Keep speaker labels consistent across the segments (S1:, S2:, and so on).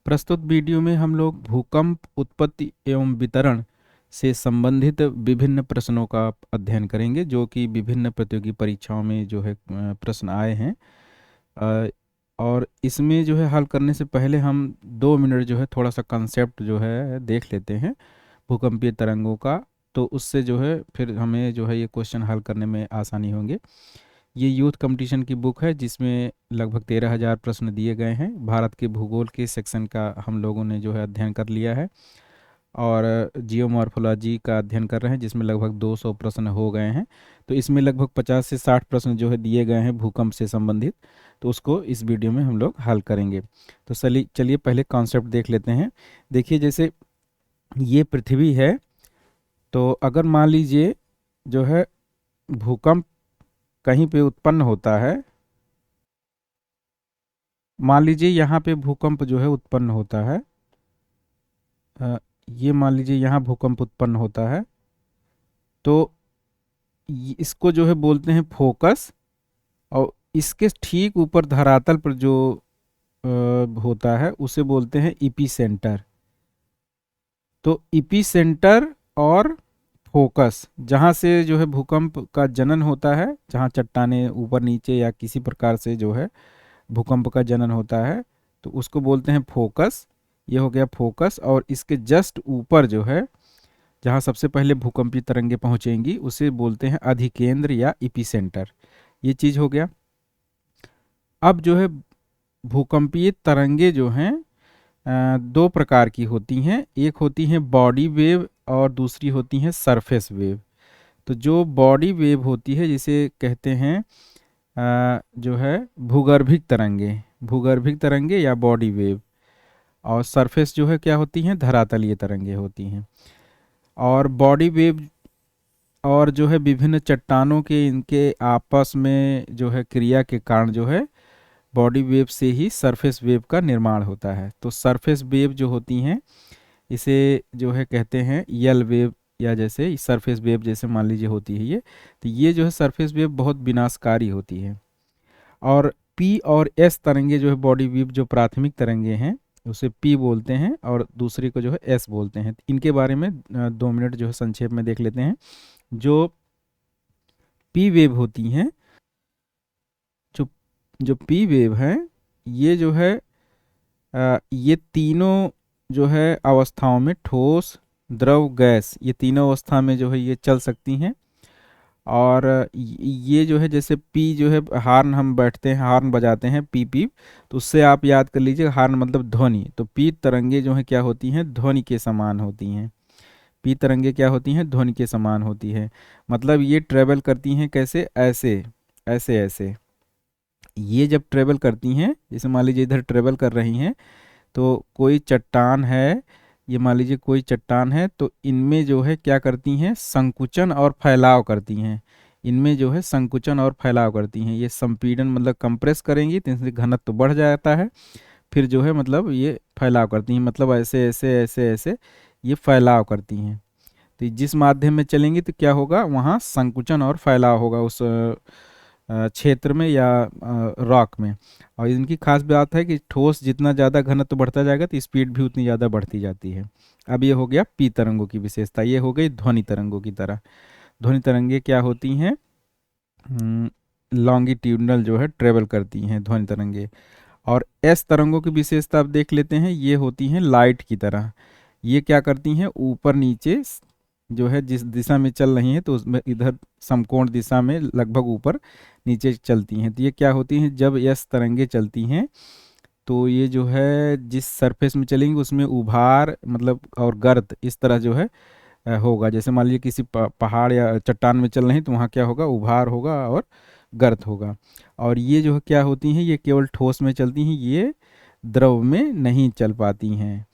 S1: प्रस्तुत वीडियो में हम लोग भूकंप उत्पत्ति एवं वितरण से संबंधित विभिन्न प्रश्नों का अध्ययन करेंगे, जो कि विभिन्न प्रतियोगी परीक्षाओं में जो है प्रश्न आए हैं। अ, और इसमें जो है हल करने से पहले हम 2 मिनट जो है थोड़ा सा कंसेप्ट जो है देख लेते हैं भूकंपीय तरंगों का। तो उससे जो है फिर हमें जो है ये क्वेश्चन हल करने में आसानी होंगे। ये यूथ कंपटीशन की बुक है, जिसमें लगभग 13,000 प्रश्न दिए गए हैं। भारत के भूगोल के सेक्शन का हम लोगों ने जो है अध्ययन कर लिया है, और जियोमॉर्फोलॉजी का अध्ययन कर रहे हैं, जिसमें लगभग 200 प्रश्न हो गए हैं। तो इसमें लगभग 50 से 60 प्रश्न जो है दिए गए हैं भूकंप से संबंधित। तो उसको इस वीडियो में हम लोग हल करेंगे। तो चलिए पहले कॉन्सेप्ट देख लेते हैं। देखिए, जैसे ये पृथ्वी है, तो अगर मान लीजिए जो है भूकंप कहीं पे उत्पन्न होता है, मान लीजिए यहाँ पे भूकंप जो है उत्पन्न होता है। ये मान लीजिए यहाँ भूकंप उत्पन्न होता है, तो इसको जो है बोलते हैं फोकस। और इसके ठीक ऊपर धरातल पर जो होता है उसे बोलते हैं इपी सेंटर। तो इपी सेंटर और फोकस, जहाँ से जो है भूकंप का जनन होता है, जहाँ चट्टाने ऊपर नीचे या किसी प्रकार से जो है भूकंप का जनन होता है, तो उसको बोलते हैं फोकस। ये हो गया फोकस। और इसके जस्ट ऊपर जो है, जहाँ सबसे पहले भूकंपीय तरंगे पहुंचेंगी, उसे बोलते हैं अधिकेंद्र या इपीसेंटर। ये चीज़ हो गया। अब जो है भूकंपीय तरंगे जो हैं दो प्रकार की होती हैं। एक होती हैं बॉडी वेव और दूसरी होती हैं सरफेस वेव। तो जो बॉडी वेव होती है, जिसे कहते हैं जो है भूगर्भिक तरंगे या बॉडी वेव। और सरफेस जो है क्या होती हैं, धरातलीय तरंगे होती हैं। और बॉडी वेव और जो है विभिन्न चट्टानों के इनके आपस में जो है क्रिया के कारण जो है बॉडी वेव से ही सरफेस वेव का निर्माण होता है। तो सरफेस वेव जो होती हैं, इसे जो है कहते हैं यल वेव, या जैसे सरफेस वेव जैसे मान लीजिए होती है ये। तो ये जो है सरफेस वेव बहुत विनाशकारी होती है। और पी और एस तरंगे जो है बॉडी वेव, जो प्राथमिक तरंगे हैं उसे पी बोलते हैं, और दूसरी को जो है एस बोलते हैं। इनके बारे में 2 मिनट जो है संक्षेप में देख लेते हैं। जो पी वेव होती हैं, जो जो पी वेव है, ये जो है ये तीनों जो है अवस्थाओं में, ठोस, द्रव, गैस, ये तीनों अवस्था में जो है ये चल सकती हैं। और ये जो है जैसे पी जो है, हार्न हम बैठते हैं, हार्न बजाते हैं पी पी, तो उससे आप याद कर लीजिए हार्न मतलब ध्वनि। तो पी तरंगे जो है क्या होती हैं, ध्वनि के समान होती हैं। पी तरंगे क्या होती हैं, ध्वनि के समान होती है। मतलब ये ट्रेवल करती हैं कैसे, ऐसे ऐसे ऐसे। ये जब ट्रेवल करती हैं, जैसे मान लीजिए इधर ट्रेवल कर रही हैं, तो कोई चट्टान है, ये मान लीजिए कोई चट्टान है, तो इनमें जो है क्या करती हैं, संकुचन और फैलाव करती हैं। इनमें जो है संकुचन और फैलाव करती हैं। ये संपीड़न मतलब कंप्रेस करेंगी, तो इससे घनत्व तो बढ़ जाता है। फिर जो है मतलब ये फैलाव करती हैं, मतलब ऐसे ऐसे ऐसे ऐसे ये फैलाव करती हैं। तो जिस माध्यम में चलेंगी तो क्या होगा, वहाँ संकुचन और फैलाव होगा उस क्षेत्र में या रॉक में। और इनकी खास बात है कि ठोस जितना ज़्यादा घनत्व बढ़ता जाएगा तो स्पीड भी उतनी ज़्यादा बढ़ती जाती है। अब ये हो गया पी तरंगों की विशेषता। ये हो गई ध्वनि तरंगों की तरह। ध्वनि तरंगे क्या होती हैं, लॉन्गिट्यूडनल जो है ट्रेवल करती हैं ध्वनि तरंगे। और एस तरंगों की विशेषता आप देख लेते हैं, ये होती हैं लाइट की तरह। ये क्या करती हैं, ऊपर नीचे जो है जिस दिशा में चल रही हैं, तो उसमें इधर समकोण दिशा में लगभग ऊपर नीचे चलती हैं। तो ये क्या होती हैं, जब एस तरंगे चलती हैं, तो ये जो है जिस सरफेस में चलेंगी उसमें उभार मतलब और गर्त इस तरह जो है होगा। जैसे मान लीजिए किसी पहाड़ या चट्टान में चल रही हैं, तो वहाँ क्या होगा, उभार होगा और गर्त होगा। और ये जो है क्या होती हैं, ये केवल ठोस में चलती हैं, ये द्रव में नहीं चल पाती हैं।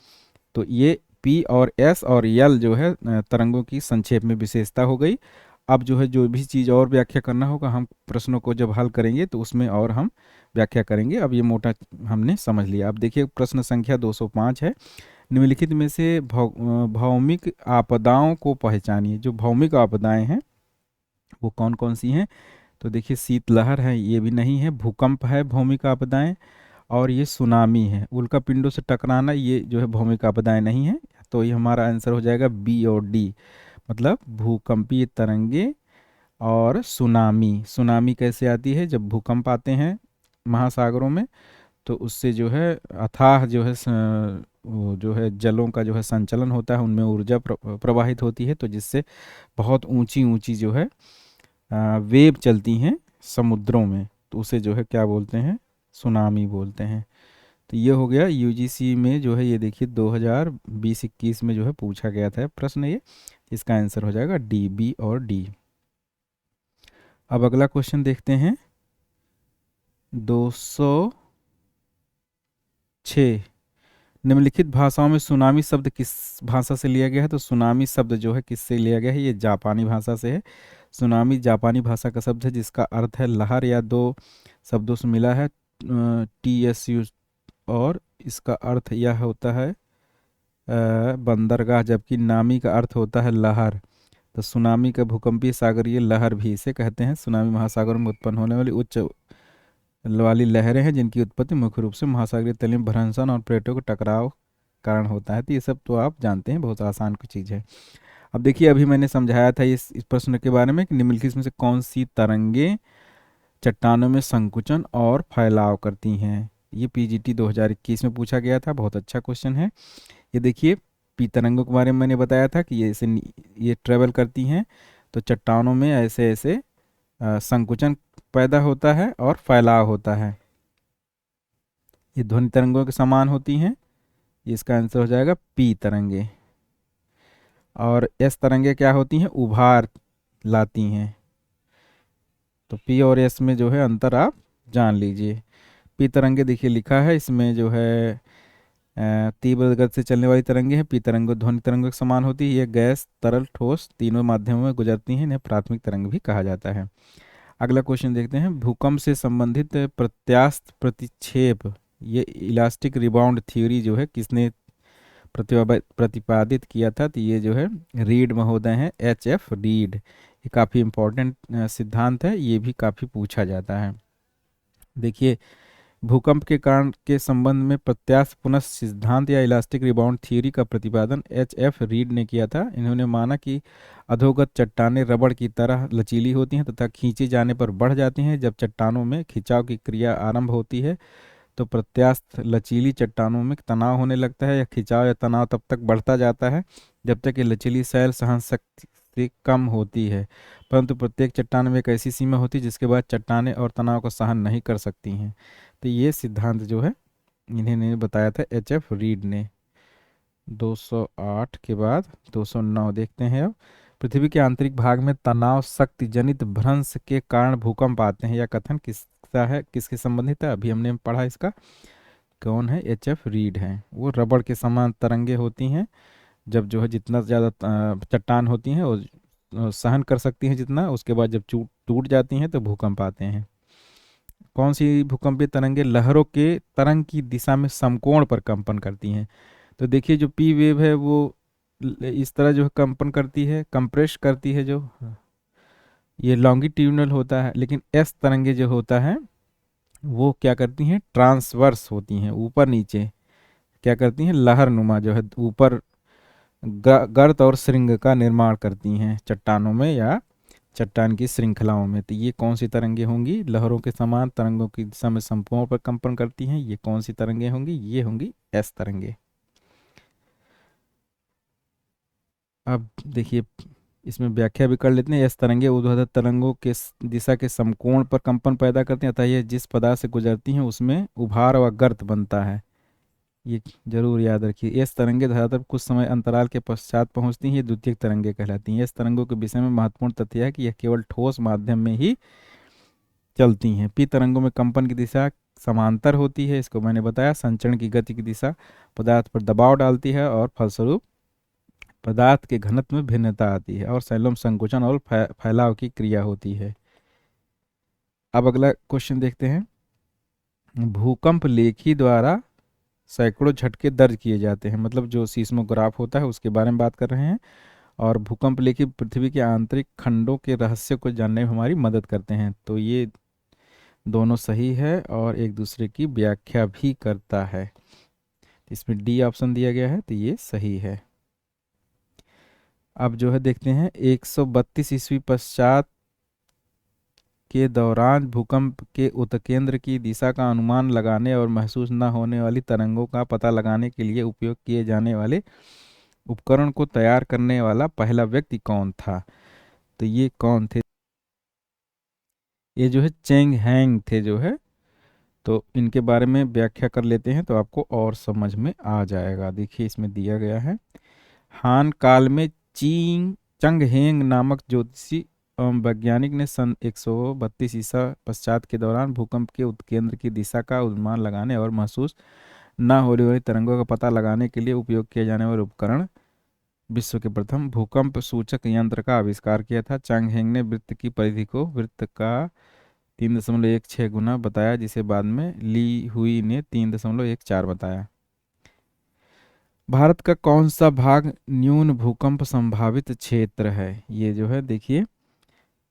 S1: तो ये पी और एस और यल जो है तरंगों की संक्षेप में विशेषता हो गई। अब जो है जो भी चीज़ और व्याख्या करना होगा, हम प्रश्नों को जब हल करेंगे तो उसमें और हम व्याख्या करेंगे। अब ये मोटा हमने समझ लिया। अब देखिए प्रश्न संख्या 205 है। निम्नलिखित में से भौमिक आपदाओं को पहचानिए। जो भौमिक आपदाएं हैं वो कौन कौन सी हैं, तो देखिए शीतलहर है, ये भी नहीं है। भूकंप है भौमिक आपदाएं। और ये सुनामी है। उल्का पिंडों से टकराना ये जो है भौमिक आपदाएं नहीं है। तो ये हमारा आंसर हो जाएगा बी और डी, मतलब भूकंपीय तरंगे और सुनामी। सुनामी कैसे आती है? जब भूकंप आते हैं महासागरों में, तो उससे जो है अथाह जो है वो जो है जलों का जो है संचलन होता है, उनमें ऊर्जा प्रवाहित होती है, तो जिससे बहुत ऊंची ऊंची जो है वेव चलती हैं समुद्रों में, तो उसे जो है क्या बोलते हैं? सुनामी बोलते हैं। तो ये हो गया यूजीसी में जो है, ये देखिए 2020-21 में जो है पूछा गया था प्रश्न ये। इसका आंसर हो जाएगा डी, बी और डी। अब अगला क्वेश्चन देखते हैं 206। निम्नलिखित भाषाओं में सुनामी शब्द किस भाषा से लिया गया है? तो सुनामी शब्द जो है किससे लिया गया है? ये जापानी भाषा से है। सुनामी जापानी भाषा का शब्द है जिसका अर्थ है लहर, या दो शब्दों से मिला है, TSU, और इसका अर्थ यह होता है बंदरगाह, जबकि नामी का अर्थ होता है लहर। तो सुनामी का भूकंपीय सागरीय लहर भी इसे कहते हैं। सुनामी महासागरों में उत्पन्न होने वाली उच्च वाली लहरें हैं जिनकी उत्पत्ति मुख्य रूप से महासागरीय तल में भ्रंशन और प्लेटों के टकराव कारण होता है। तो ये सब तो आप जानते हैं, बहुत आसान की चीज़ है। अब देखिए, अभी मैंने समझाया था इस प्रश्न के बारे में कि निम्नलिखित में से कौन सी तरंगे चट्टानों में संकुचन और फैलाव करती हैं। ये PGT 2021 में पूछा गया था, बहुत अच्छा क्वेश्चन है। ये देखिए, पी तरंगों के बारे में मैंने बताया था कि ये ट्रेवल करती हैं, तो चट्टानों में ऐसे ऐसे संकुचन पैदा होता है और फैलाव होता है। ये ध्वनि तरंगों के समान होती हैं। इसका आंसर हो जाएगा पी तरंगे। और एस तरंगे क्या होती हैं? उभार लाती हैं। तो पी और एस में जो है अंतर आप जान लीजिए। पी तरंगे देखिए लिखा है इसमें जो है तीव्र गति से चलने वाली तरंगे हैं। पी तरंगों ध्वनि तरंगों के समान होती है। ये गैस, तरल, ठोस तीनों माध्यमों में गुजरती हैं। इन्हें प्राथमिक तरंग भी कहा जाता है। अगला क्वेश्चन देखते हैं, भूकंप से संबंधित प्रत्यास्थ प्रतिक्षेप, ये इलास्टिक रिबाउंड थ्योरी जो है किसने प्रतिपादित किया था? तो ये जो है रीड महोदय हैं, HF रीड। ये काफ़ी इम्पोर्टेंट सिद्धांत है, ये भी काफ़ी पूछा जाता है। देखिए, भूकंप के कारण के संबंध में प्रत्यास्थ पुनः सिद्धांत या इलास्टिक रिबाउंड थ्योरी का प्रतिपादन HF रीड ने किया था। इन्होंने माना कि अधोगत चट्टानें रबड़ की तरह लचीली होती हैं तथा खींचे जाने पर बढ़ जाती हैं। जब चट्टानों में खिंचाव की क्रिया आरंभ होती है तो प्रत्यास्थ लचीली चट्टानों में तनाव होने लगता है, या खिंचाव या तनाव तब तक बढ़ता जाता है जब तक कि लचीली शैल सहन शक्ति से कम होती है। परंतु प्रत्येक चट्टान में एक ऐसी सीमा होती है जिसके बाद चट्टानें और तनाव को सहन नहीं कर सकती हैं। तो ये सिद्धांत जो है इन्होंने बताया था, HF रीड ने। 208 के बाद 209 देखते हैं। अब पृथ्वी के आंतरिक भाग में तनाव शक्ति जनित भ्रंश के कारण भूकंप आते हैं, यह कथन किसका है, किसके संबंधित है? अभी हमने पढ़ा इसका। कौन है? HF रीड है। वो रबड़ के समान तरंगे होती हैं। जब जो है जितना ज़्यादा चट्टान होती हैं वो सहन कर सकती हैं जितना, उसके बाद जब टूट जाती हैं तो भूकंप आते हैं। कौन सी भूकंपीय तरंगे लहरों के तरंग की दिशा में समकोण पर कंपन करती हैं? तो देखिए, जो पी वेव है वो इस तरह जो है कंपन करती है, कंप्रेस करती है, जो ये लॉन्गिट्यूडनल होता है। लेकिन एस तरंगे जो होता है वो क्या करती हैं? ट्रांसवर्स होती हैं, ऊपर नीचे क्या करती हैं? लहर नुमा जो है ऊपर गर्त और श्रृंग का निर्माण करती हैं चट्टानों में या चट्टान की श्रृंखलाओं में। तो ये कौन सी तरंगे होंगी? लहरों के समान तरंगों की दिशा में समकोण पर कंपन करती हैं। ये कौन सी तरंगे होंगी? ये होंगी एस तरंगे। अब देखिए, इसमें व्याख्या भी कर लेते हैं। एस तरंगे ऊर्ध्वाधर तरंगों के दिशा के समकोण पर कंपन पैदा करती हैं, अतः ये जिस पदार्थ से गुजरती हैं उसमें उभार व गर्त बनता है। ये जरूर याद रखिए। एस तरंगे धरातल पर कुछ समय अंतराल के पश्चात पहुंचती हैं, ये द्वितीयक तरंगे कहलाती हैं। एस तरंगों के विषय में महत्वपूर्ण तथ्य है कि यह केवल ठोस माध्यम में ही चलती हैं। पी तरंगों में कंपन की दिशा समांतर होती है, इसको मैंने बताया। संचरण की गति की दिशा पदार्थ पर दबाव डालती है और फलस्वरूप पदार्थ के घनत्व में भिन्नता आती है, और सैलोम संकुचन और फैलाव की क्रिया होती है। अब अगला क्वेश्चन देखते हैं, भूकंप लेखी द्वारा सैकड़ों झटके दर्ज किए जाते हैं, मतलब जो सीस्मोग्राफ होता है उसके बारे में बात कर रहे हैं। और भूकंप लेखी पृथ्वी के आंतरिक खंडों के रहस्य को जानने में हमारी मदद करते हैं। तो ये दोनों सही है और एक दूसरे की व्याख्या भी करता है। इसमें डी ऑप्शन दिया गया है तो ये सही है। अब जो है देखते हैं 132 ईस्वी पश्चात के दौरान भूकंप के उत्केंद्र की दिशा का अनुमान लगाने और महसूस न होने वाली तरंगों का पता लगाने के लिए उपयोग किए जाने वाले उपकरण को तैयार करने वाला पहला व्यक्ति कौन था? तो ये कौन थे? ये जो है चेंग हैंग थे जो है। तो इनके बारे में व्याख्या कर लेते हैं तो आपको और समझ में आ जाएगा। देखिए इसमें दिया गया है, हान काल में चींग चंग हेंग नामक ज्योतिषी एवं वैज्ञानिक ने सन 132 ईसा पश्चात के दौरान भूकंप के उत्केंद्र की दिशा का अनुमान लगाने और महसूस न होने वाली तरंगों का पता लगाने के लिए उपयोग किए जाने वाले उपकरण, विश्व के प्रथम भूकंप सूचक यंत्र का आविष्कार किया था। चांग हेंग ने वृत्त की परिधि को वृत्त का 3.16 गुना बताया, जिसे बाद में ली हुई ने 3.14 बताया। भारत का कौन सा भाग न्यून भूकंप संभावित क्षेत्र है? ये जो है देखिए,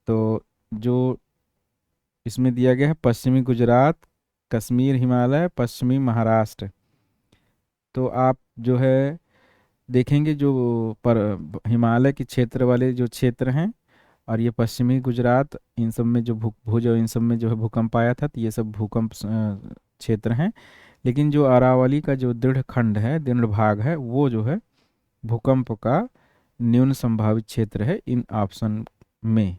S1: तो जो इसमें दिया गया है पश्चिमी गुजरात, कश्मीर, हिमालय, पश्चिमी महाराष्ट्र। तो आप जो है देखेंगे जो पर हिमालय के क्षेत्र वाले जो क्षेत्र हैं और ये पश्चिमी गुजरात, इन सब में जो भूज इन सब में जो है भूकंप आया था, तो ये सब भूकंप क्षेत्र हैं। लेकिन जो अरावली का जो दृढ़ खंड है, दृढ़ भाग है, वो जो है भूकंप का न्यून संभावित क्षेत्र है इन ऑप्शन में।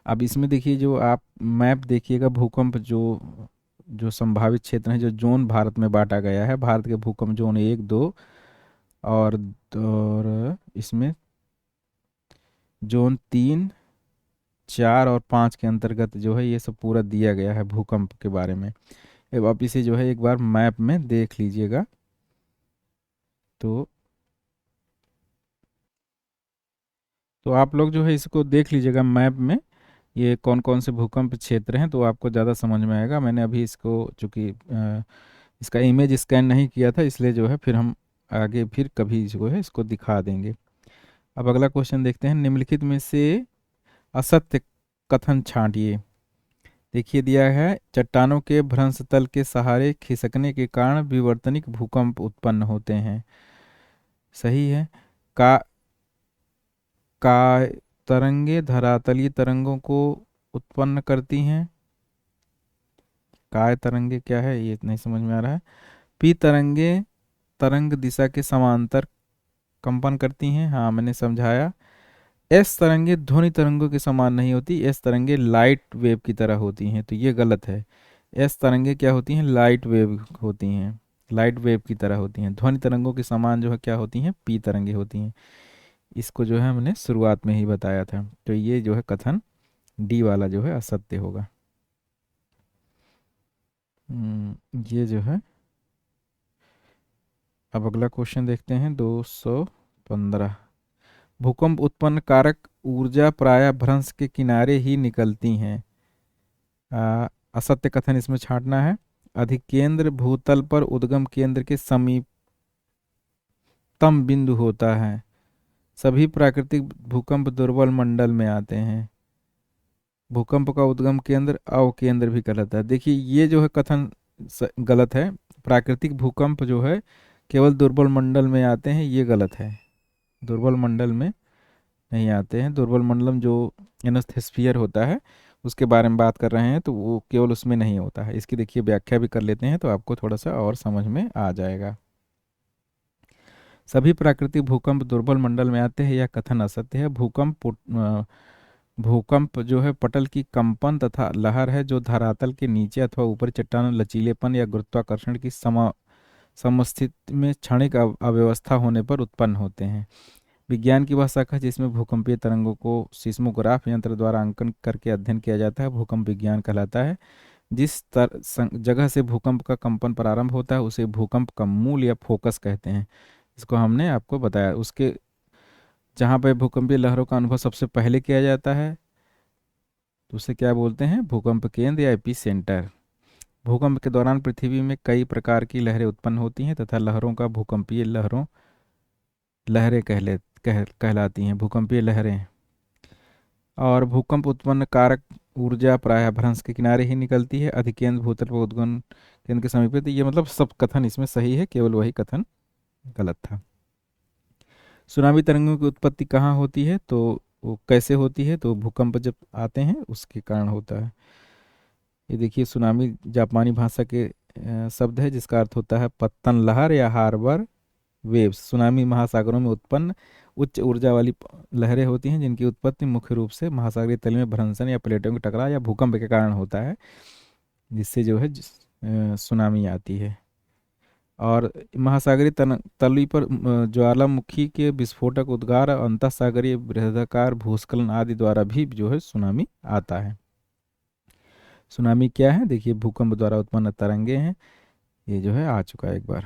S1: अब इसमें देखिए जो आप मैप देखिएगा, भूकंप जो जो संभावित क्षेत्र है, जो जोन भारत में बांटा गया है, भारत के भूकंप जोन 1, 2 और इसमें जोन 3, 4 और 5 के अंतर्गत जो है ये सब पूरा दिया गया है भूकंप के बारे में। अब आप इसे जो है एक बार मैप में देख लीजिएगा। तो आप लोग जो है इसको देख लीजिएगा मैप में, ये कौन कौन से भूकंप क्षेत्र हैं, तो आपको ज़्यादा समझ में आएगा। मैंने अभी इसको चूँकि इसका इमेज स्कैन नहीं किया था, इसलिए जो है फिर हम आगे फिर कभी जो है इसको दिखा देंगे। अब अगला क्वेश्चन देखते हैं, निम्नलिखित में से असत्य कथन छांटिए। देखिए दिया है, चट्टानों के भ्रंश तल के सहारे खिसकने के कारण विवर्तनिक भूकंप उत्पन्न होते हैं। सही है। का का तरंगे धरातलीय तरंगों को उत्पन्न करती हैं। काय तरंगे क्या है ये नहीं समझ में आ रहा है। पी तरंगे तरंग दिशा के समांतर कंपन करती हैं, हाँ मैंने समझाया। एस तरंगे ध्वनि तरंगों के समान नहीं होती, एस तरंगे लाइट वेव की तरह होती हैं, तो ये गलत है। एस तरंगे क्या होती हैं? लाइट वेव होती हैं, लाइट वेव की तरह होती हैं। ध्वनि तरंगों के समान जो है क्या होती हैं? पी तरंगे होती हैं। इसको जो है हमने शुरुआत में ही बताया था, तो ये जो है कथन डी वाला जो है असत्य होगा। ये जो है, अब अगला क्वेश्चन देखते हैं 215। भूकंप उत्पन्न कारक ऊर्जा प्रायः भ्रंश के किनारे ही निकलती हैं। असत्य कथन इसमें छांटना है। अधिकेंद्र भूतल पर उद्गम केंद्र के समीपतम बिंदु होता है। सभी प्राकृतिक भूकंप दुर्बल मंडल में आते हैं। भूकंप का उद्गम केंद्र अवकेंद्र भी कहलाता है। देखिए ये जो है कथन गलत है। प्राकृतिक भूकंप जो है केवल दुर्बल मंडल में आते हैं, ये गलत है। दुर्बल मंडल में नहीं आते हैं। दुर्बल मंडलम जो एनोस्फीयर होता है उसके बारे में बात कर रहे हैं, तो वो केवल उसमें नहीं होता है। इसकी देखिए व्याख्या भी कर लेते हैं तो आपको थोड़ा सा और समझ में आ जाएगा। सभी प्राकृतिक भूकंप दुर्बल मंडल में आते हैं, यह कथन असत्य है। भूकंप जो है पटल की कंपन तथा लहर है जो धरातल के नीचे अथवा ऊपर चट्टान लचीलेपन या गुरुत्वाकर्षण की समस्थिति में क्षणिक अव्यवस्था होने पर उत्पन्न होते हैं। विज्ञान की वह शाखा जिसमें भूकंपीय तरंगों को सिस्मोग्राफ यंत्र द्वारा अंकन करके अध्ययन किया जाता है, भूकंप विज्ञान कहलाता है। जिस जगह से भूकंप का कंपन प्रारंभ होता है उसे भूकंप का मूल या फोकस कहते हैं। इसको हमने आपको बताया। उसके जहाँ पर भूकंपीय लहरों का अनुभव सबसे पहले किया जाता है तो उसे क्या बोलते हैं? भूकंप केंद्र या एपी सेंटर। भूकंप के दौरान पृथ्वी में कई प्रकार की लहरें उत्पन्न होती हैं तथा लहरों का भूकंपीय लहरें कहलाती हैं, भूकंपीय लहरें। और भूकंप उत्पन्न कारक ऊर्जा प्रायः भ्रंश के किनारे ही निकलती है, अधिकेंद्र भूतल पर उद्गम केंद्र के समीप है। तो ये मतलब सब कथन इसमें सही है, केवल वही कथन गलत था। सुनामी तरंगों की उत्पत्ति कहाँ होती है, तो वो कैसे होती है, तो भूकंप जब आते हैं उसके कारण होता है। ये देखिए, सुनामी जापानी भाषा के शब्द है जिसका अर्थ होता है पत्तन लहर या हार्बर वेव्स। सुनामी महासागरों में उत्पन्न उच्च ऊर्जा वाली लहरें होती हैं जिनकी उत्पत्ति मुख्य रूप से महासागरीय तल में भ्रंशन या प्लेटों के टकराव या भूकंप के कारण होता है, जिससे जो है सुनामी आती है। और महासागरीय तली पर ज्वालामुखी के विस्फोटक उद्गार और अंतःसागरीय बृहदाकार भूस्खलन आदि द्वारा भी जो है सुनामी आता है। सुनामी क्या है, देखिए भूकंप द्वारा उत्पन्न तरंगे हैं, ये जो है आ चुका है एक बार।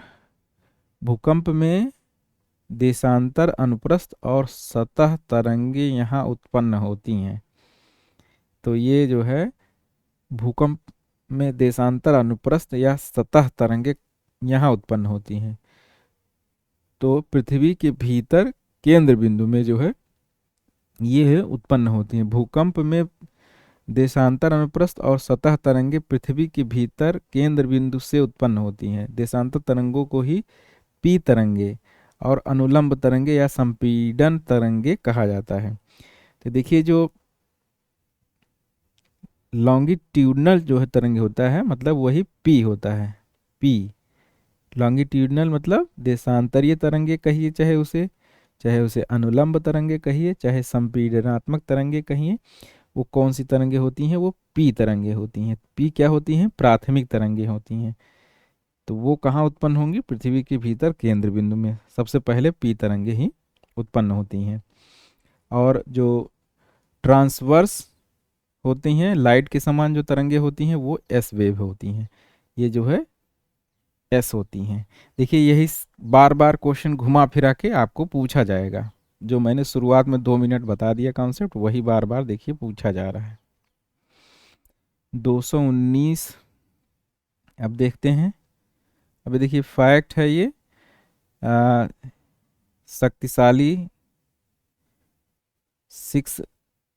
S1: भूकंप में देशांतर अनुप्रस्थ और सतह तरंगे यहाँ उत्पन्न होती हैं। तो ये जो है भूकंप में देशांतर अनुप्रस्थ या सतह तरंगे यहाँ उत्पन्न होती हैं। तो पृथ्वी के भीतर केंद्र बिंदु में जो है ये उत्पन्न होती हैं। भूकंप में देशांतर अनुप्रस्थ और सतह तरंगे पृथ्वी के भीतर केंद्र बिंदु से उत्पन्न होती हैं। देशांतर तरंगों को ही पी तरंगे और अनुलंब तरंगे या संपीड़न तरंगे कहा जाता है। तो देखिए, जो लॉन्गिट्यूडनल जो है तरंगे होता है, मतलब वही पी होता है। पी लॉन्गिट्यूडनल मतलब देशांतरीय तरंगे कहिए, चाहे उसे अनुलंब तरंगे कहिए, चाहे संपीड़नात्मक तरंगे कहिए, वो कौन सी तरंगे होती हैं, वो पी तरंगे होती हैं। पी क्या होती हैं, प्राथमिक तरंगे होती हैं। तो वो कहाँ उत्पन्न होंगी, पृथ्वी के भीतर केंद्र बिंदु में सबसे पहले पी तरंगे ही उत्पन्न होती हैं। और जो ट्रांसवर्स होती हैं, लाइट के समान जो तरंगे होती हैं, वो एस वेव होती हैं। ये जो है एस होती हैं। देखिए, यही बार बार क्वेश्चन घुमा फिरा के आपको पूछा जाएगा। जो मैंने शुरुआत में 2 मिनट बता दिया कॉन्सेप्ट, वही बार बार देखिए पूछा जा रहा है। 219 अब देखते हैं। अभी देखिए फैक्ट है ये, शक्तिशाली 6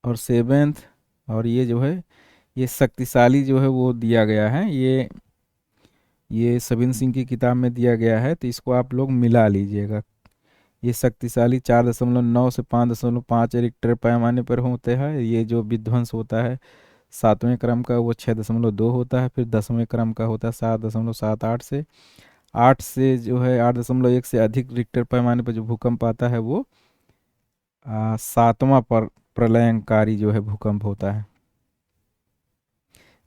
S1: और 7th, और ये जो है ये शक्तिशाली जो है वो दिया गया है, ये सबिन सिंह की किताब में दिया गया है, तो इसको आप लोग मिला लीजिएगा। ये शक्तिशाली 4.9 से 5.5 रिक्टर पैमाने पर होते हैं। ये जो विध्वंस होता है 7वें क्रम का, वो 6.2 होता है। फिर 10वें क्रम का होता है 7.78 से 8 से जो है 8.1 से अधिक रिक्टर पैमाने पर जो भूकंप आता है वो 7वां पर प्रलयंकारी जो है भूकंप होता है।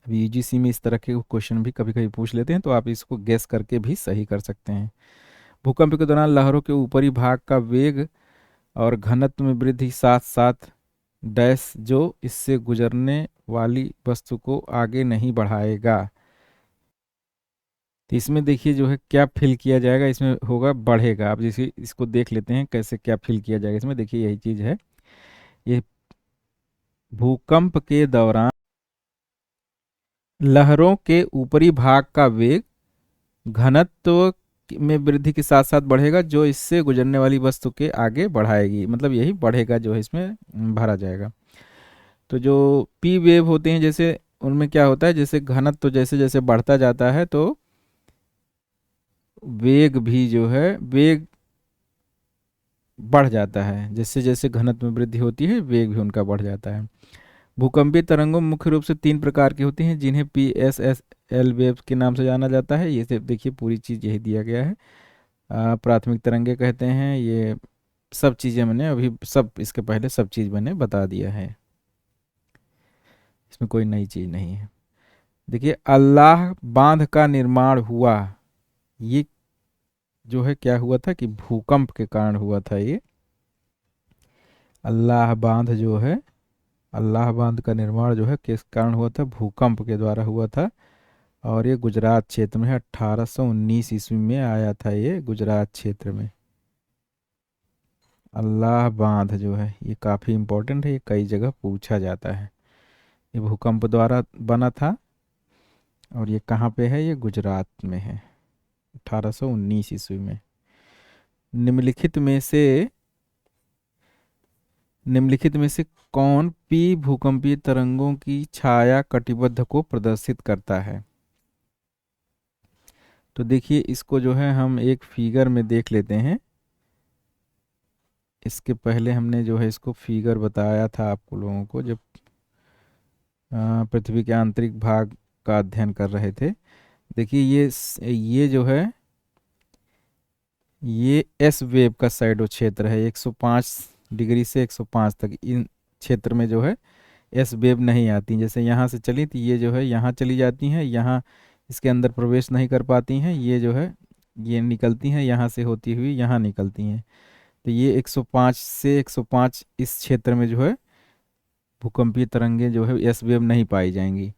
S1: अभी यूजीसी में इस तरह के क्वेश्चन भी कभी कभी पूछ लेते हैं, तो आप इसको गैस करके भी सही कर सकते हैं। भूकंप के दौरान लहरों के ऊपरी भाग का वेग और घनत्व में वृद्धि साथ साथ डैश जो इससे गुजरने वाली वस्तु को आगे नहीं बढ़ाएगा। तो इसमें देखिए जो है क्या फिल किया जाएगा, इसमें होगा बढ़ेगा। आप जैसे इसको देख लेते हैं कैसे क्या फिल किया जाएगा। इसमें देखिए यही चीज़ है, ये भूकंप के दौरान लहरों के ऊपरी भाग का वेग घनत्व में वृद्धि के साथ साथ बढ़ेगा जो इससे गुजरने वाली वस्तु के आगे बढ़ाएगी। मतलब यही बढ़ेगा जो है इसमें भरा जाएगा। तो जो पी वेव होते हैं, जैसे उनमें क्या होता है, जैसे घनत्व जैसे जैसे बढ़ता जाता है तो वेग भी जो है वेग बढ़ जाता है। जैसे जैसे घनत्व में वृद्धि होती है वेग भी उनका बढ़ जाता है। भूकंपीय तरंगों मुख्य रूप से 3 प्रकार की होती हैं जिन्हें PSSL वेव के नाम से जाना जाता है। ये सिर्फ देखिए पूरी चीज़ यही दिया गया है। प्राथमिक तरंगे कहते हैं, ये सब चीज़ें मैंने अभी सब इसके पहले सब चीज़ मैंने बता दिया है, इसमें कोई नई चीज़ नहीं है। देखिए अल्लाह बांध का निर्माण हुआ, ये जो है क्या हुआ था कि भूकंप के कारण हुआ था। ये अल्लाह बांध जो है, अल्लाह बांध का निर्माण जो है किस कारण हुआ था, भूकंप के द्वारा हुआ था। और ये गुजरात क्षेत्र में है, 1819 ईस्वी में आया था ये गुजरात क्षेत्र में। अल्लाह बांध जो है ये काफ़ी इम्पोर्टेंट है, ये कई जगह पूछा जाता है। ये भूकंप द्वारा बना था और ये कहाँ पे है, ये गुजरात में है 1819 ईस्वी में। निम्नलिखित में से निम्नलिखित में से कौन पी भूकंपीय तरंगों की छाया कटिबद्ध को प्रदर्शित करता है? तो देखिए इसको जो है हम एक फिगर में देख लेते हैं। इसके पहले हमने जो है इसको फिगर बताया था आपको लोगों को, जब पृथ्वी के आंतरिक भाग का अध्ययन कर रहे थे। देखिए ये जो है ये एस वेव का साइडो क्षेत्र है। 105 डिग्री से 105 तक इन क्षेत्र में जो है एस वेव नहीं आती। जैसे यहाँ से चली तो ये जो है यहाँ चली जाती हैं, यहाँ इसके अंदर प्रवेश नहीं कर पाती हैं। ये जो है ये निकलती हैं, यहाँ से होती हुई यहाँ निकलती हैं। तो ये 105 से 105 इस क्षेत्र में जो है भूकंपीय तरंगें जो है एस वेव नहीं पाई जाएंगी।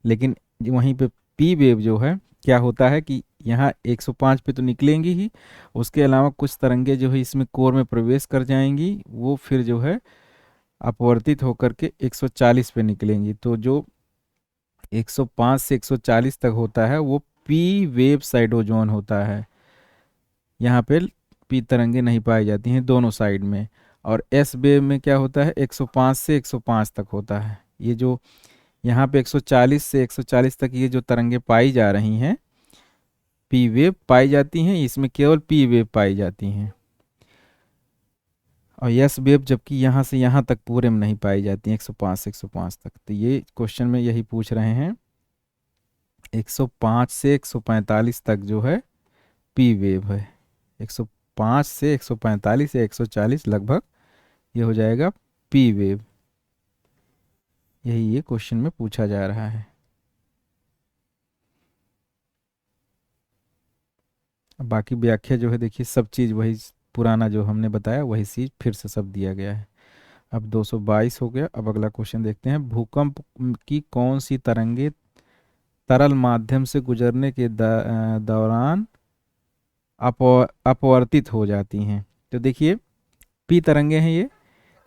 S1: लेकिन वहीं पे पी वेव जो है क्या होता है कि यहाँ 105 पे तो निकलेंगी ही, उसके अलावा कुछ तरंगे जो है इसमें कोर में प्रवेश कर जाएंगी, वो फिर जो है अपवर्तित होकर के 140 पे निकलेंगी। तो जो 105 से 140 तक होता है वो पी वेव साइडो जोन होता है। यहाँ पे पी तरंगे नहीं पाई जाती हैं दोनों साइड में। और एस वेव में क्या होता है 105 से 105 तक होता है। ये जो यहाँ पे 140 से 140 तक ये जो तरंगे पाई जा रही हैं पी वेव पाई जाती हैं, इसमें केवल पी वेव पाई जाती हैं। और यस वेव जबकि यहाँ से यहाँ तक पूरे में नहीं पाई जाती हैं 105 से 105 तक। तो ये क्वेश्चन में यही पूछ रहे हैं 105 से 145 तक जो है पी वेव है। 105 से 145 या 140 लगभग ये हो जाएगा पी वेव। यही ये क्वेश्चन में पूछा जा रहा है। अब बाकी व्याख्या जो है देखिए सब चीज़ वही पुराना जो हमने बताया वही चीज़ फिर से सब दिया गया है। अब 222 हो गया। अब अगला क्वेश्चन देखते हैं। भूकंप की कौन सी तरंगे तरल माध्यम से गुजरने के दौरान अपवर्तित हो जाती हैं? तो देखिए पी तरंगे हैं ये,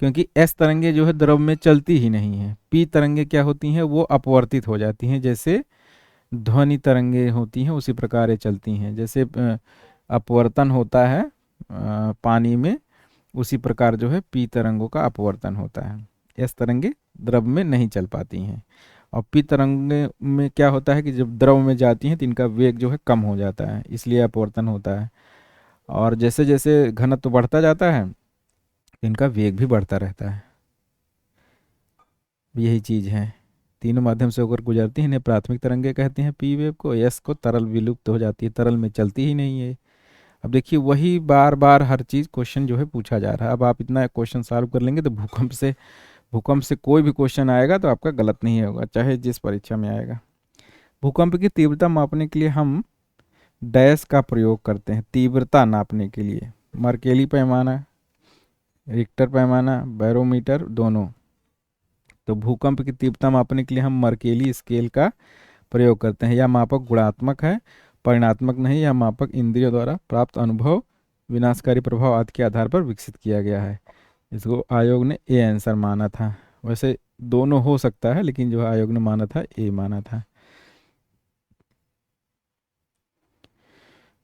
S1: क्योंकि एस तरंगे जो है द्रव में चलती ही नहीं है। पी तरंगे क्या होती हैं वो अपवर्तित हो जाती हैं, जैसे ध्वनि तरंगे होती हैं उसी प्रकार ये चलती हैं। जैसे अपवर्तन होता है पानी में, उसी प्रकार जो है पी तरंगों का अपवर्तन होता है। एस तरंगे द्रव में नहीं चल पाती हैं। और पी तरंगे में क्या होता है कि जब द्रव में जाती हैं तो इनका वेग जो है कम हो जाता है, इसलिए अपवर्तन होता है। और जैसे जैसे घनत्व बढ़ता जाता है तो इनका वेग भी बढ़ता रहता है। यही चीज़ है, तीनों माध्यम से होकर गुजरती हैं, इन्हें प्राथमिक तरंगे कहते हैं पी वेव को। एस को तरल विलुप्त हो जाती है, तरल में चलती ही नहीं है। अब देखिए वही बार बार हर चीज़ क्वेश्चन जो है पूछा जा रहा है। अब आप इतना क्वेश्चन सॉल्व कर लेंगे तो भूकंप से कोई भी क्वेश्चन आएगा तो आपका गलत नहीं होगा, चाहे जिस परीक्षा में आएगा। भूकंप की तीव्रता मापने के लिए हम डैश का प्रयोग करते हैं तीव्रता नापने के लिए। मर्केली पैमाना, रिक्टर पैमाना, बैरोमीटर दोनों। तो भूकंप की तीव्रता मापने के लिए हम मर्केली स्केल का प्रयोग करते हैं। यह मापक गुणात्मक है, परिणात्मक नहीं। यह मापक इंद्रियों द्वारा प्राप्त अनुभव, विनाशकारी प्रभाव आदि के आधार पर विकसित किया गया है। इसको आयोग ने ए आंसर माना था। वैसे दोनों हो सकता है, लेकिन जो आयोग ने माना था ए माना था।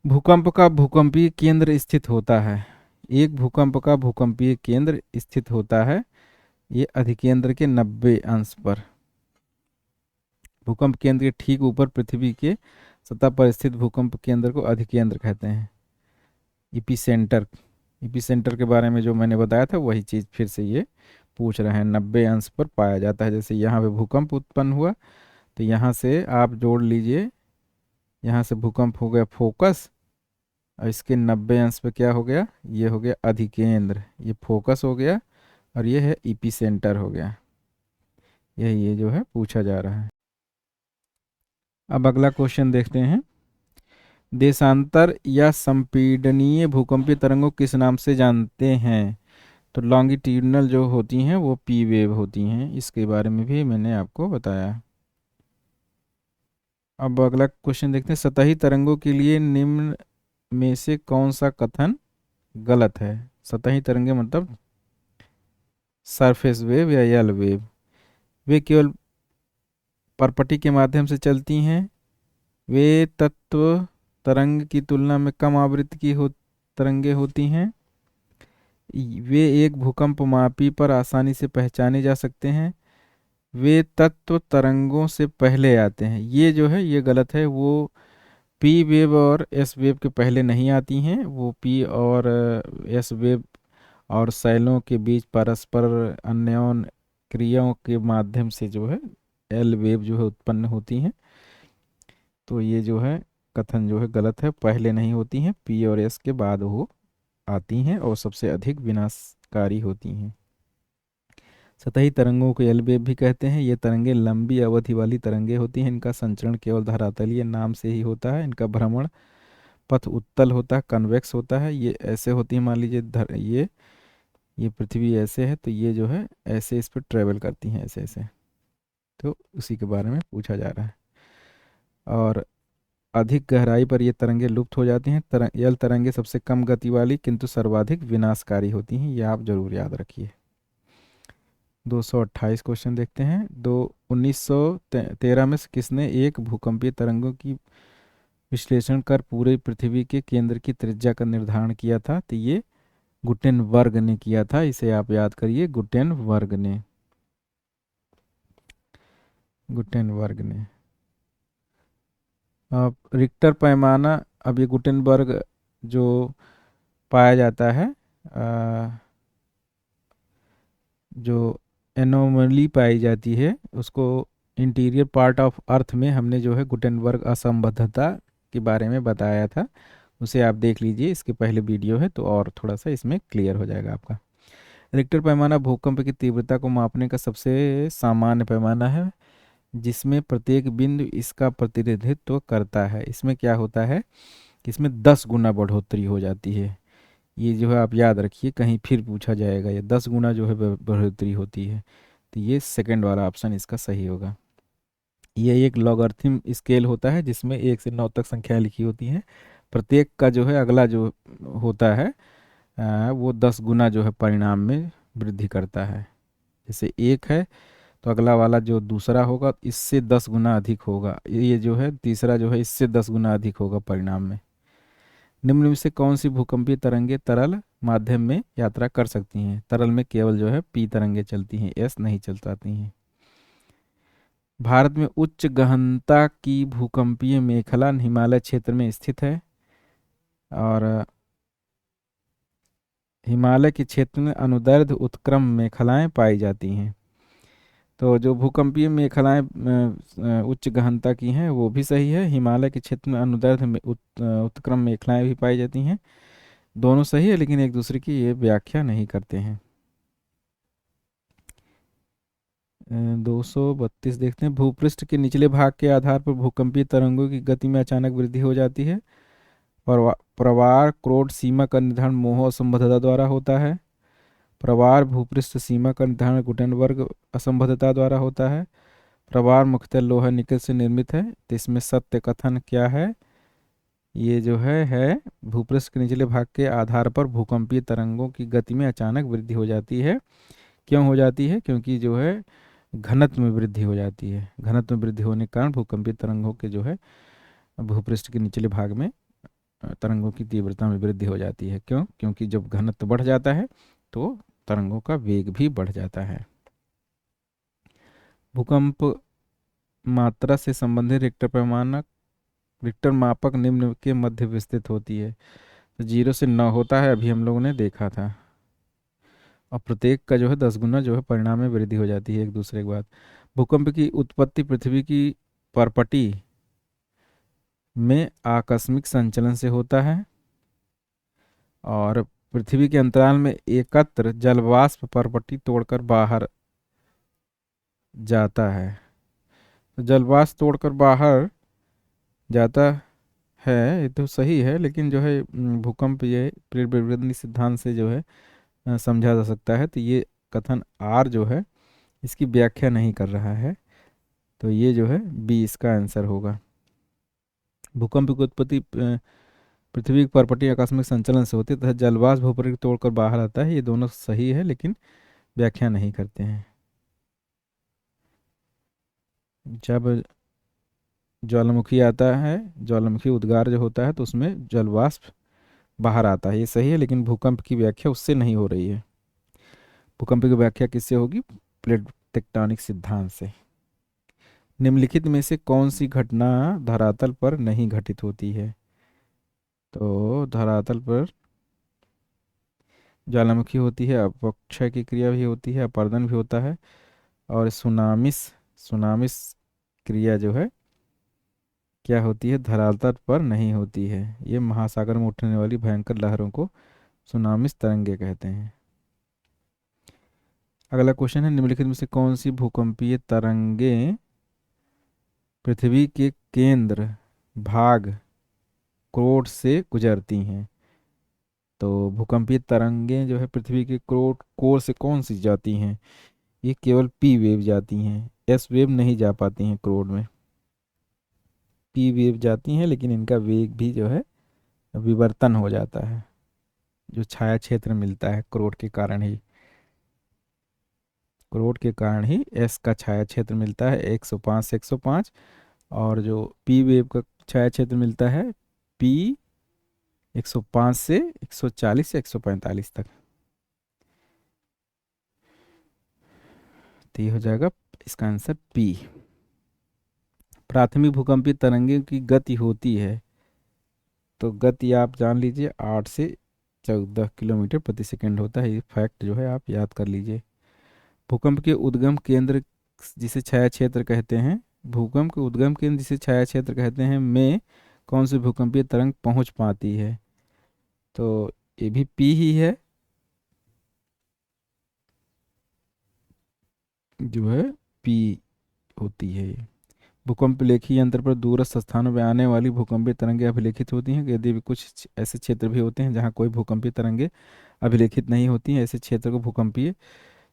S1: भूकंप का भूकंपीय केंद्र स्थित होता है। एक भूकंप का भूकंपीय केंद्र स्थित होता है ये अधिकेंद्र के 90 अंश पर। भूकंप केंद्र के ठीक ऊपर पृथ्वी के सतह पर स्थित भूकंप केंद्र को अधिकेंद्र कहते हैं। इपीसेंटर के बारे में जो मैंने बताया था वही चीज़ फिर से ये पूछ रहे हैं। 90 अंश पर पाया जाता है। जैसे यहाँ पे भूकंप उत्पन्न हुआ तो यहाँ से आप जोड़ लीजिए, यहाँ से भूकंप हो गया फोकस, और इसके 90 अंश पे क्या हो गया, ये हो गया अधिकेंद्र। ये फोकस हो गया और ये है इपीसेंटर हो गया। यही ये जो है पूछा जा रहा है। अब अगला क्वेश्चन देखते हैं। देशांतर या संपीडनीय भूकंपीय तरंगों किस नाम से जानते हैं? तो लॉन्गिट्यूडनल जो होती हैं वो पी वेव होती हैं, इसके बारे में भी मैंने आपको बताया। अब अगला क्वेश्चन देखते हैं। सतही तरंगों के लिए निम्न में से कौन सा कथन गलत है? सतही तरंगे मतलब सरफेस वेव या यल वेव, वे केवल परपटी के माध्यम से चलती हैं। वे तत्व तरंग की तुलना में कम आवृत्ति की तरंगे होती हैं। वे एक भूकंपमापी पर आसानी से पहचाने जा सकते हैं। वे तत्व तरंगों से पहले आते हैं। ये जो है ये गलत है। वो पी वेव और एस वेव के पहले नहीं आती हैं। वो पी और एस वेव और शैलों के बीच परस्पर अन्योन क्रियाओं के माध्यम से जो है एल वेव जो है उत्पन्न होती हैं। तो ये जो है कथन जो है गलत है। पहले नहीं होती हैं, पी और एस के बाद वो आती हैं और सबसे अधिक विनाशकारी होती हैं। सतही तरंगों को एल वेव भी कहते हैं। ये तरंगे लंबी अवधि वाली तरंगे होती हैं। इनका संचरण केवल धरातलीय नाम से ही होता है। इनका भ्रमण पथ उत्तल होता है, कन्वेक्स होता है। ये ऐसे होती है, मान लीजिए ये पृथ्वी ऐसे है तो ये जो है ऐसे इस पर ट्रेवल करती हैं, ऐसे ऐसे। तो उसी के बारे में पूछा जा रहा है। और अधिक गहराई पर ये तरंगे लुप्त हो जाती हैं। यल तरंगे सबसे कम गति वाली किंतु सर्वाधिक विनाशकारी होती हैं। ये आप जरूर याद रखिए। 228 क्वेश्चन देखते हैं। 1913 में से किसने एक भूकंपीय तरंगों की विश्लेषण कर पूरे पृथ्वी के केंद्र की त्रिज्या का निर्धारण किया था? तो ये गुटेनबर्ग ने किया था। इसे आप याद करिए, गुटेनबर्ग ने। गुटेनबर्ग ने। अब रिक्टर पैमाना, अब ये गुटेनबर्ग जो पाया जाता है, जो एनोमली पाई जाती है उसको इंटीरियर पार्ट ऑफ अर्थ में हमने जो है गुटेनबर्ग असंबद्धता के बारे में बताया था। उसे आप देख लीजिए, इसके पहले वीडियो है तो और थोड़ा सा इसमें क्लियर हो जाएगा आपका। रिक्टर पैमाना भूकंप की तीव्रता को मापने का सबसे सामान्य पैमाना है जिसमें प्रत्येक बिंदु इसका प्रतिनिधित्व करता है। इसमें क्या होता है कि इसमें 10 गुना बढ़ोतरी हो जाती है। ये जो है आप याद रखिए, कहीं फिर पूछा जाएगा। ये 10 गुना जो है बढ़ोतरी होती है। तो ये सेकंड वाला ऑप्शन इसका सही होगा। ये एक लॉगरिथम स्केल होता है जिसमें 1 से 9 तक संख्याएं लिखी होती हैं। प्रत्येक का जो है अगला जो होता है वो 10 गुना जो है परिणाम में वृद्धि करता है। जैसे 1 है तो अगला वाला जो दूसरा होगा इससे 10 गुना अधिक होगा। ये जो है तीसरा जो है इससे 10 गुना अधिक होगा परिणाम में। निम्न में से कौन सी भूकंपीय तरंगे तरल माध्यम में यात्रा कर सकती हैं? तरल में केवल जो है पी तरंगे चलती हैं, एस नहीं चल पाती हैं। भारत में उच्च गहनता की भूकंपीय मेखला हिमालय क्षेत्र में स्थित है। और हिमालय के क्षेत्र में अनुदैर्ध्य उत्क्रम मेखलाएं पाई जाती हैं। तो जो भूकंपीय मेखलाएं उच्च गहनता की हैं वो भी सही है। हिमालय के क्षेत्र में अनुदैर्ध्य उत्क्रम मेखलाएं भी पाई जाती हैं। दोनों सही है, लेकिन एक दूसरे की ये व्याख्या नहीं करते हैं। 232 देखते हैं। भूपृष्ठ के निचले भाग के आधार पर भूकंपीय तरंगों की गति में अचानक वृद्धि हो जाती है। प्रवार क्रोड सीमा का निर्धारण मोह असंबद्धता द्वारा होता है। प्रवार भूपृष्ठ सीमा का निर्धारण गुटेनबर्ग असंबद्धता द्वारा होता है। प्रवार मुख्यतः लोहा निकल से निर्मित है। तो इसमें सत्य कथन क्या है? ये जो है भूपृष्ठ के निचले भाग के आधार पर भूकंपीय तरंगों की गति में अचानक वृद्धि हो जाती है। क्यों हो जाती है? क्योंकि जो है घनत्व में वृद्धि हो जाती है। घनत्व में वृद्धि होने के कारण भूकंपीय तरंगों के जो है भूपृष्ठ के निचले भाग में तरंगों की तीव्रता में वृद्धि हो जाती है। क्यों? क्योंकि जब घनत्व बढ़ जाता है तो तरंगों का वेग भी बढ़ जाता है। भूकंप मात्रा से संबंधित रिक्टर मापक निम्न के मध्य विस्तृत होती है। तो 0 से 9 होता है, अभी हम लोगों ने देखा था। और प्रत्येक का जो है 10 गुना जो है परिणाम में वृद्धि हो जाती है एक दूसरे के बाद। भूकंप की उत्पत्ति पृथ्वी की परपटी में आकस्मिक संचलन से होता है। और पृथ्वी के अंतराल में एकत्र जलवाष्प परपटी तोड़कर बाहर जाता है। तो जलवाष्प तोड़कर बाहर जाता है, ये तो सही है, लेकिन जो है भूकंप ये प्रवृत्ति सिद्धांत से जो है समझा जा सकता है। तो ये कथन आर जो है इसकी व्याख्या नहीं कर रहा है। तो ये जो है बी इसका आंसर होगा। भूकंप की उत्पत्ति पृथ्वी की परपटी आकस्मिक संचलन से होती है तथा जलवाष्प भूपरिक तोड़कर बाहर आता है। ये दोनों सही है, लेकिन व्याख्या नहीं करते हैं। जब ज्वालामुखी आता है, ज्वालामुखी उद्गार जो होता है तो उसमें जलवाष्प बाहर आता है, ये सही है, लेकिन भूकंप की व्याख्या उससे नहीं हो रही है। भूकंप की व्याख्या किससे होगी? प्लेट टेक्टोनिक सिद्धांत से। निम्नलिखित में से कौन सी घटना धरातल पर नहीं घटित होती है? तो धरातल पर ज्वालामुखी होती है, अपक्षय की क्रिया भी होती है, अपर्दन भी होता है, और सुनामिस सुनामिस क्रिया जो है क्या होती है? धरातल पर नहीं होती है। ये महासागर में उठने वाली भयंकर लहरों को सुनामिस तरंगे कहते हैं। अगला क्वेश्चन है, निम्नलिखित में से कौन सी भूकंपीय तरंगे पृथ्वी के केंद्र भाग क्रोड से गुजरती हैं? तो भूकंपीय तरंगें जो है पृथ्वी के क्रोड कोर से कौन सी जाती हैं? ये केवल पी वेव जाती हैं, एस वेव नहीं जा पाती हैं क्रोड में। पी वेव जाती हैं, लेकिन इनका वेग भी जो है विवर्तन हो जाता है, जो छाया क्षेत्र मिलता है क्रोड के कारण ही एस का छाया क्षेत्र मिलता है 105 से 105, और जो पी वेव का छाया क्षेत्र मिलता है पी 105 से 140 से 145 तक। तो ये हो जाएगा इसका आंसर पी। प्राथमिक भूकंपीय तरंगे की गति होती है, तो गति आप जान लीजिए 8 से 14 किलोमीटर प्रति सेकंड होता है। ये फैक्ट जो है आप याद कर लीजिए। भूकंप के उद्गम केंद्र जिसे छाया क्षेत्र कहते हैं, भूकंप के उद्गम केंद्र जिसे छाया क्षेत्र कहते हैं में कौन सी भूकंपीय तरंग पहुंच पाती है? तो ये भी पी ही है, जो है पी होती है ये। भूकंप लेखी यंत्र पर दूरस्थ स्थानों में आने वाली भूकंपीय तरंगें अभिलेखित होती हैं। यदि भी कुछ ऐसे क्षेत्र भी होते हैं जहां कोई भूकंपीय तरंगें अभिलेखित नहीं होती हैं, ऐसे क्षेत्र को भूकंपीय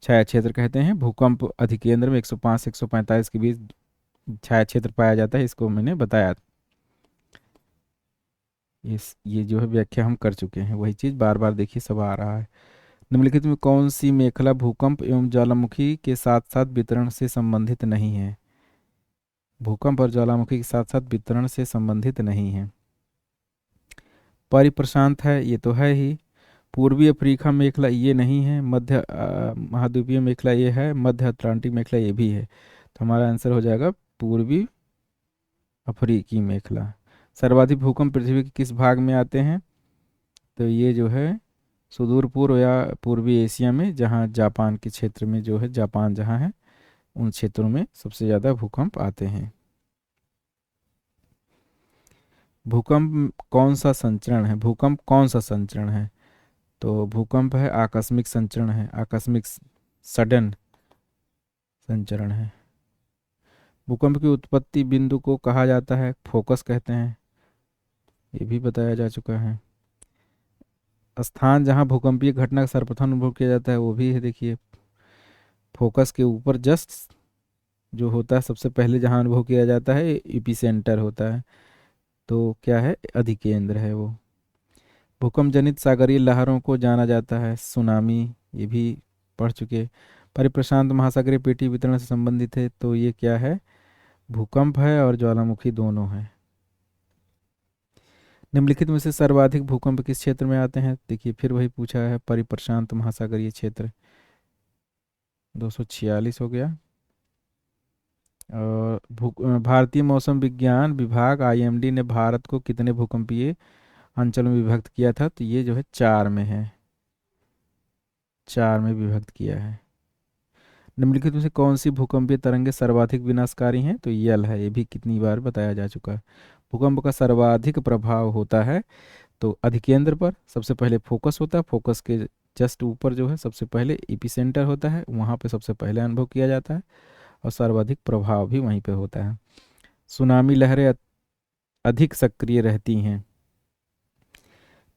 S1: छाया क्षेत्र कहते हैं। भूकंप अधिकेंद्र में 105 से 145 के बीच छाया क्षेत्र पाया जाता है, इसको मैंने बताया। ये जो है व्याख्या हम कर चुके हैं, वही चीज़ बार बार देखिए सब आ रहा है। निम्नलिखित में कौन सी मेखला भूकंप एवं ज्वालामुखी के साथ साथ वितरण से संबंधित नहीं है? भूकंप और ज्वालामुखी के साथ साथ वितरण से संबंधित नहीं है। परिप्रशांत है, ये तो है ही। पूर्वी अफ्रीका मेखला ये नहीं है। मध्य महाद्वीपीय मेखला ये है। मध्य अटलांटिक मेखला ये भी है। तो हमारा आंसर हो जाएगा पूर्वी अफ्रीकी मेखला। सर्वाधिक भूकंप पृथ्वी के किस भाग में आते हैं? तो ये जो है सुदूर पूर्व या पूर्वी एशिया में, जहाँ जापान के क्षेत्र में जो है, जापान जहाँ है उन क्षेत्रों में सबसे ज़्यादा भूकंप आते हैं। भूकंप कौन सा संचरण है? भूकंप कौन सा संचरण है? तो भूकंप है आकस्मिक संचरण है, आकस्मिक सडन संचरण है। भूकंप की उत्पत्ति बिंदु को कहा जाता है फोकस कहते हैं, ये भी बताया जा चुका है। स्थान जहां भूकंपीय घटना का सर्वप्रथम अनुभव किया जाता है वो भी है, देखिए फोकस के ऊपर जस्ट जो होता है सबसे पहले जहां अनुभव किया जाता है एपी सेंटर होता है, तो क्या है? अधिकेंद्र है वो। भूकंप जनित सागरीय लहरों को जाना जाता है सुनामी, ये भी पढ़ चुके। परिप्रशांत महासागरीय पेटी वितरण से संबंधित है, तो ये क्या है? भूकंप है और ज्वालामुखी दोनों है। निम्नलिखित में से सर्वाधिक भूकंप किस क्षेत्र में आते हैं? देखिए फिर वही पूछा है, परिप्रशांत महासागरीय क्षेत्र 246 हो गया। और भारतीय मौसम विज्ञान विभाग आईएमडी ने भारत को कितने भूकंपीय अंचलों में विभक्त किया था? तो ये जो है 4 में है, 4 में विभक्त किया है। निम्नलिखित में से कौन सी भूकंपीय तरंगे सर्वाधिक विनाशकारी हैं? तो यल है, ये भी कितनी बार बताया जा चुका है। भूकंप का सर्वाधिक प्रभाव होता है तो अधिकेंद्र पर सबसे पहले फोकस होता है, फोकस के जस्ट ऊपर जो है सबसे पहले एपिसेंटर होता है, वहाँ पे सबसे पहले अनुभव किया जाता है और सर्वाधिक प्रभाव भी वहीं पे होता है। सुनामी लहरें अधिक सक्रिय रहती हैं,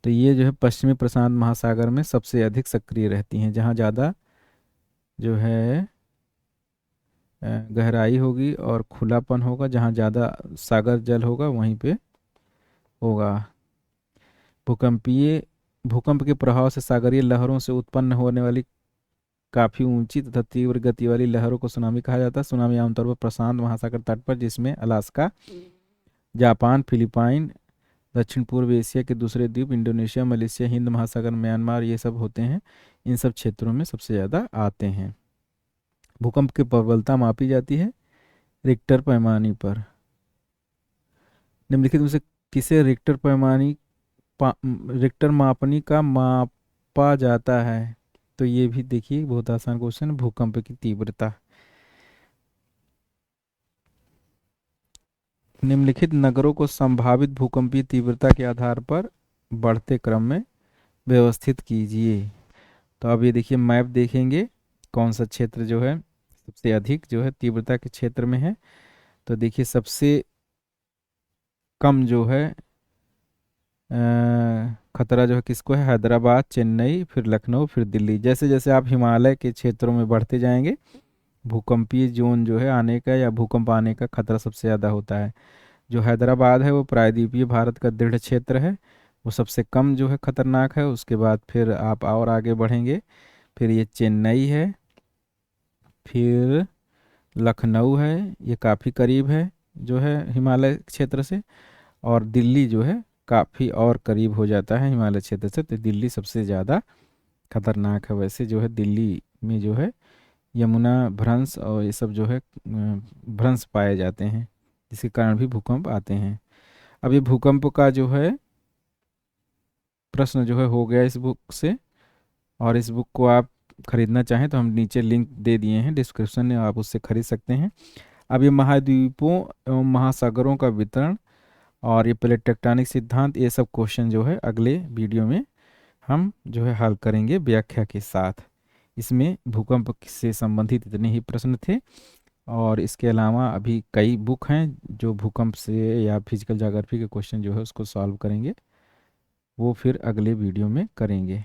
S1: तो ये जो है पश्चिमी प्रशांत महासागर में सबसे अधिक सक्रिय रहती हैं, जहाँ ज़्यादा जो है गहराई होगी और खुलापन होगा, जहाँ ज़्यादा सागर जल होगा वहीं पे होगा। भूकंपीय भूकंप के प्रभाव से सागरीय लहरों से उत्पन्न होने वाली काफ़ी ऊंची तथा तीव्र गति वाली लहरों को सुनामी कहा जाता है। सुनामी आमतौर पर प्रशांत महासागर तट पर, जिसमें अलास्का, जापान, फिलीपाइन दक्षिण पूर्व एशिया के दूसरे द्वीप इंडोनेशिया, मलेशिया, हिंद महासागर, म्यांमार, ये सब होते हैं। इन सब क्षेत्रों में सबसे ज़्यादा आते हैं। भूकंप की प्रबलता मापी जाती है रिक्टर पैमाने पर। निम्नलिखित में से किसे रिक्टर पैमाने रिक्टर मापनी का मापा जाता है? तो ये भी देखिए बहुत आसान क्वेश्चन, भूकंप की तीव्रता। निम्नलिखित नगरों को संभावित भूकंपीय तीव्रता के आधार पर बढ़ते क्रम में व्यवस्थित कीजिए। तो अब ये देखिए मैप देखेंगे कौन सा क्षेत्र जो है सबसे अधिक जो है तीव्रता के क्षेत्र में है। तो देखिए सबसे कम जो है खतरा जो है किसको है? हैदराबाद, चेन्नई, फिर लखनऊ, फिर दिल्ली। जैसे जैसे आप हिमालय के क्षेत्रों में बढ़ते जाएंगे भूकंपीय जोन जो है आने का या भूकंप आने का खतरा सबसे ज़्यादा होता है। जो हैदराबाद है वो प्रायद्वीपीय भारत का दृढ़ क्षेत्र है, वो सबसे कम जो है खतरनाक है। उसके बाद फिर आप और आगे बढ़ेंगे, फिर ये चेन्नई है, फिर लखनऊ है, ये काफ़ी करीब है जो है हिमालय क्षेत्र से, और दिल्ली जो है काफ़ी और करीब हो जाता है हिमालय क्षेत्र से। तो दिल्ली सबसे ज़्यादा खतरनाक है। वैसे जो है दिल्ली में जो है यमुना भ्रंश और ये सब जो है भ्रंश पाए जाते हैं, जिसके कारण भी भूकंप आते हैं। अब ये भूकंप का जो है प्रश्न जो है हो गया इस बुक से, और इस बुक को आप खरीदना चाहें तो हम नीचे लिंक दे दिए हैं डिस्क्रिप्शन में, आप उससे खरीद सकते हैं। अब ये महाद्वीपों एवं महासागरों का वितरण और ये प्लेट टेक्टोनिक सिद्धांत, ये सब क्वेश्चन जो है अगले वीडियो में हम जो है हल करेंगे व्याख्या के साथ। इसमें भूकंप से संबंधित इतने ही प्रश्न थे, और इसके अलावा अभी कई बुक हैं जो भूकंप से या फिजिकल ज्योग्राफी के क्वेश्चन जो है उसको सॉल्व करेंगे, वो फिर अगले वीडियो में करेंगे।